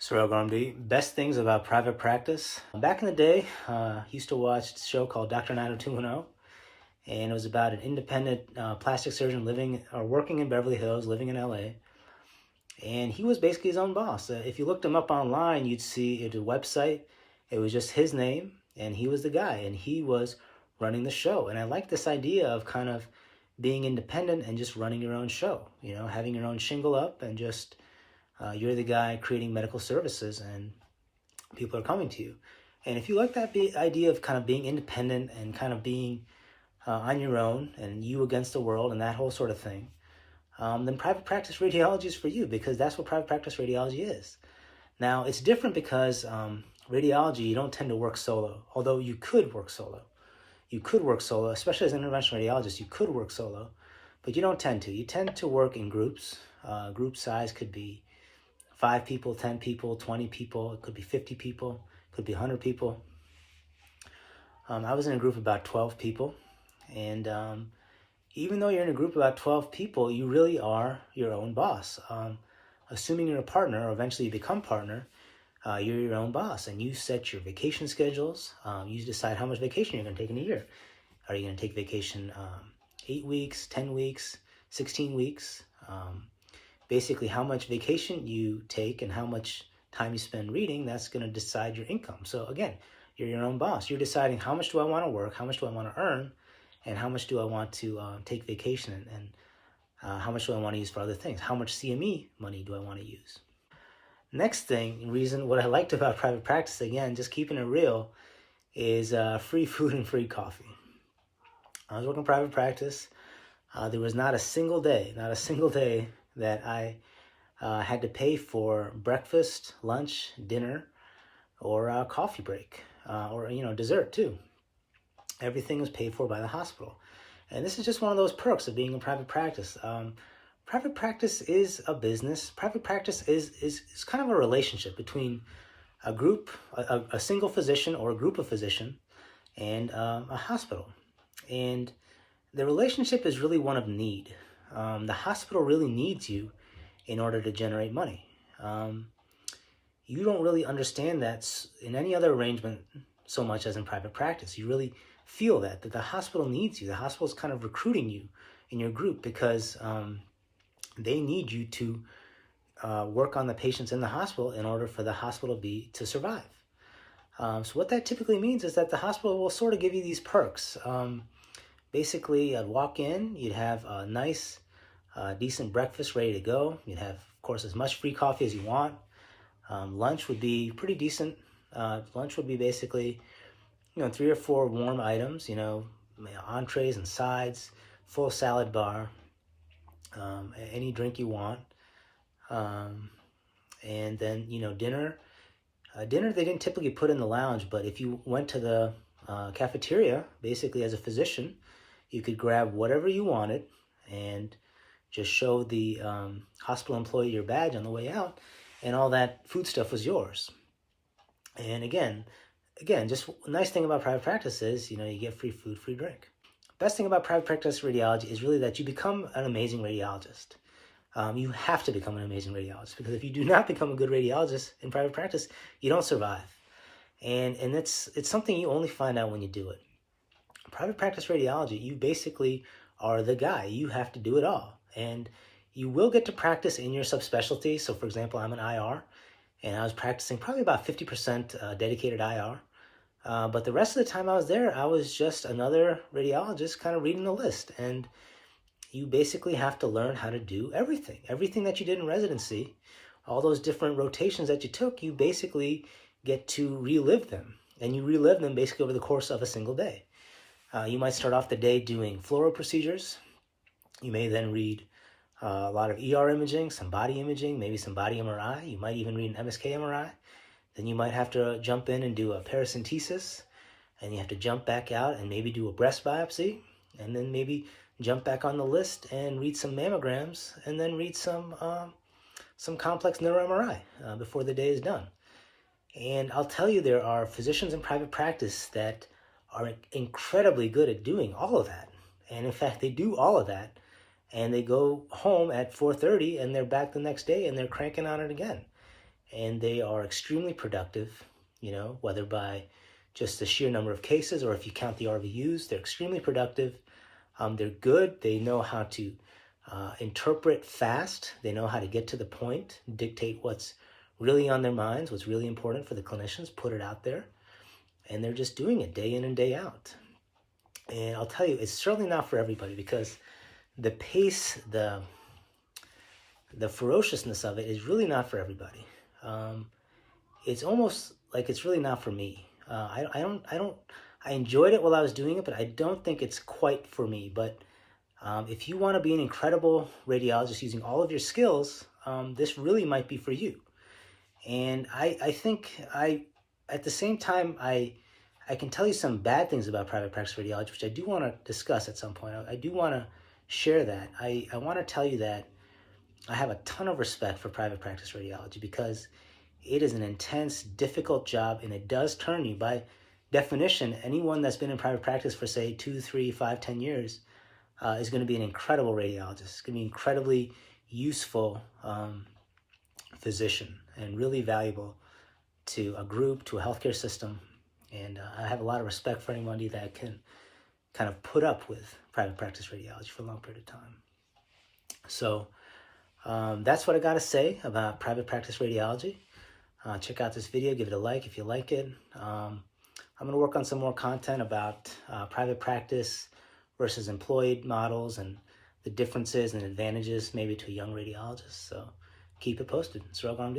Sarel Gaur, best things about private practice. Back in the day, I used to watch a show called Dr. 90210, and it was about an independent plastic surgeon living or working in Beverly Hills, living in LA. And he was basically his own boss. If you looked him up online, you'd see at a website, it was just his name, and he was the guy, and he was running the show. And I like this idea of kind of being independent and just running your own show, having your own shingle up and just you're the guy creating medical services and people are coming to you. And if you like that idea of kind of being independent and kind of being on your own and you against the world and that whole sort of thing, then private practice radiology is for you, because that's what private practice radiology is. Now, it's different because radiology, you don't tend to work solo, although you could work solo. You could work solo, especially as an interventional radiologist, you could work solo, but you don't tend to. You tend to work in groups. Group size could be 5 people, 10 people, 20 people. It could be 50 people. It could be 100 people. I was in a group of about 12 people. And even though you're in a group of about 12 people, you really are your own boss. Assuming you're a partner, or eventually you become partner, you're your own boss. And you set your vacation schedules. You decide how much vacation you're going to take in a year. Are you going to take vacation 8 weeks, 10 weeks, 16 weeks? Basically, how much vacation you take and how much time you spend reading, that's going to decide your income. So again, you're your own boss. You're deciding how much do I want to work, how much do I want to earn, and how much do I want to take vacation, and how much do I want to use for other things? How much CME money do I want to use? Next thing, what I liked about private practice, again, just keeping it real, is free food and free coffee. I was working private practice. There was not a single day that I had to pay for breakfast, lunch, dinner, or a coffee break, or dessert too. Everything was paid for by the hospital. And this is just one of those perks of being in private practice. Private practice is a business. Private practice is kind of a relationship between a group, a single physician or a group of physicians, and a hospital. And the relationship is really one of need. The hospital really needs you in order to generate money. You don't really understand that in any other arrangement so much as in private practice. You really feel that the hospital needs you. The hospital is kind of recruiting you in your group because they need you to work on the patients in the hospital in order for the hospital to survive. So what that typically means is that the hospital will sort of give you these perks. Basically, I'd walk in, you'd have a nice, decent breakfast ready to go. You'd have, of course, as much free coffee as you want. Lunch would be pretty decent. Lunch would be basically, 3 or 4 warm items, entrees and sides, full salad bar, any drink you want. And then, dinner. Dinner they didn't typically put in the lounge, but if you went to the cafeteria, basically as a physician, you could grab whatever you wanted and just show the hospital employee your badge on the way out, and all that food stuff was yours. And again, just a nice thing about private practice is, you get free food, free drink. Best thing about private practice radiology is really that you become an amazing radiologist. You have to become an amazing radiologist, because if you do not become a good radiologist in private practice, you don't survive. And it's something you only find out when you do it. Private practice radiology, you basically are the guy. You have to do it all. And you will get to practice in your subspecialty. So for example, I'm an IR, and I was practicing probably about 50% dedicated IR. But the rest of the time I was there, I was just another radiologist kind of reading the list. And you basically have to learn how to do everything. Everything that you did in residency, all those different rotations that you took, you basically get to relive them. And you relive them basically over the course of a single day. You might start off the day doing fluoro procedures. You may then read a lot of ER imaging, some body imaging, maybe some body MRI. You might even read an MSK MRI. Then you might have to jump in and do a paracentesis. And you have to jump back out and maybe do a breast biopsy. And then maybe jump back on the list and read some mammograms. And then read some complex neuro MRI before the day is done. And I'll tell you, there are physicians in private practice that are incredibly good at doing all of that. And in fact, they do all of that. And they go home at 4:30 and they're back the next day and they're cranking on it again. and they are extremely productive, whether by just the sheer number of cases or if you count the RVUs, they're extremely productive. They're good. They know how to interpret fast. They know how to get to the point, dictate what's really on their minds, what's really important for the clinicians, put it out there. And they're just doing it day in and day out. And I'll tell you, it's certainly not for everybody, because the pace, the ferociousness of it is really not for everybody. It's almost like it's really not for me. I enjoyed it while I was doing it, but I don't think it's quite for me. But if you want to be an incredible radiologist using all of your skills, this really might be for you. And I think at the same time, I can tell you some bad things about private practice radiology, which I do want to discuss at some point. I do want to share that. I want to tell you that I have a ton of respect for private practice radiology, because it is an intense, difficult job, and it does turn you. By definition, anyone that's been in private practice for, say, 2, 3, 5, 10 years is going to be an incredible radiologist. It's going to be an incredibly useful physician and really valuable to a group, to a healthcare system. And I have a lot of respect for anybody that can kind of put up with private practice radiology for a long period of time. So that's what I got to say about private practice radiology. Check out this video, give it a like if you like it. I'm going to work on some more content about private practice versus employed models and the differences and advantages maybe to a young radiologist. So keep it posted. Sarel Gaur.